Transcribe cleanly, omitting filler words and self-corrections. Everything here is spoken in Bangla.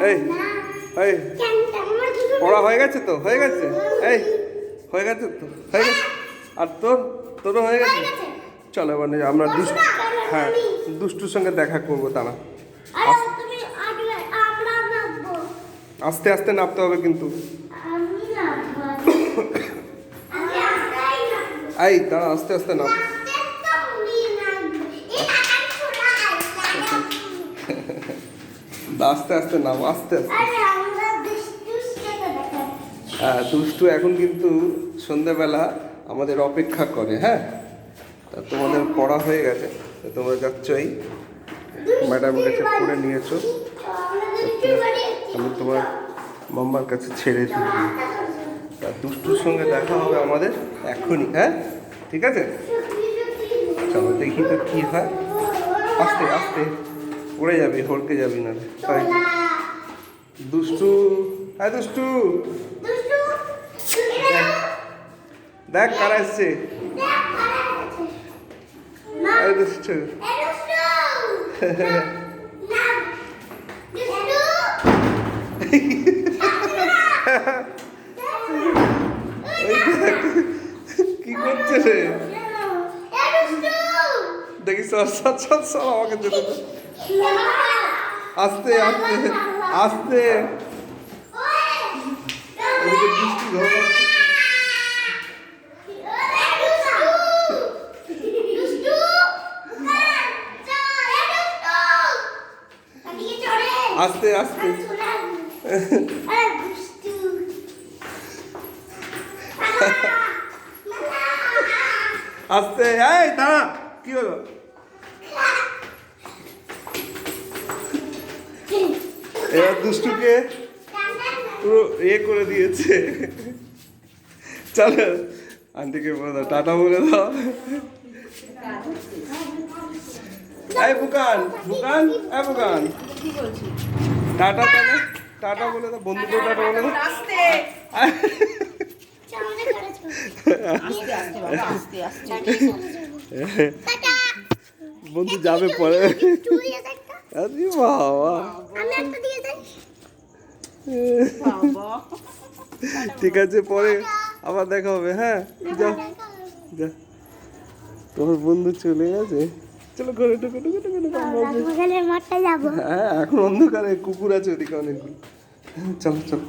এই এই পড়া হয়ে গেছে তো? হয়ে গেছে? এই হয়ে গেছে তো? হয়ে গেছে? আর তোরও হয়ে গেছে? চলো এবার আমরা হ্যাঁ দুষ্টুর সঙ্গে দেখা করবো। তারা আস্তে আস্তে নামতে হবে কিন্তু। এই তারা আস্তে আস্তে নাম। আস্তে আস্তে নাম, আস্তে আস্তে। হ্যাঁ দুষ্টু এখন কিন্তু সন্ধ্যাবেলা আমাদের অপেক্ষা করে। হ্যাঁ তা তোমাদের পড়া হয়ে গেছে, তোমরা যাচ্ছই ম্যাডামের কাছে পড়ে নিয়েছো। আমি তোমার মাম্মার কাছে ছেড়ে দিই। তা দুষ্টুর সঙ্গে দেখা হবে আমাদের এখনই। হ্যাঁ ঠিক আছে, চলো দেখি তো কি হয়। আস্তে আস্তে পড়ে যাবি, হলকে যাবি না। দুষ্টু, হ্যাঁ দুষ্টু দেখ কারা এসছে। দুষ্টু কি করছে রে? দেখি সর আমাকে যেতে দে। আস্তে আস্তে আস্তে বৃষ্টি ঘর আস্তে আস্তে আস্তে। এই দাঁড়া, কি হলো? এবার দুষ্টুকে পুরো করে দিয়েছে। চলো আন্টিকে বলে দাও, টাটা বলে দাও। এই বুকান বুকান, এই বুকান টাটা বলে, টাটা বলে দাও বন্ধুকে, টাটা বলে দাও। বন্ধু যাবে পরে। বাবা ঠিক আছে, পরে আবার দেখা হবে। হ্যাঁ যা যা, তোমার বন্ধু চলে গেছে। চলো ঘরে ঢুকে ঢুকে ঢুকে ঢুকে। হ্যাঁ এখন অন্ধকারে কুকুর আছে ওদিকে অনেকগুলো। চলো চলো।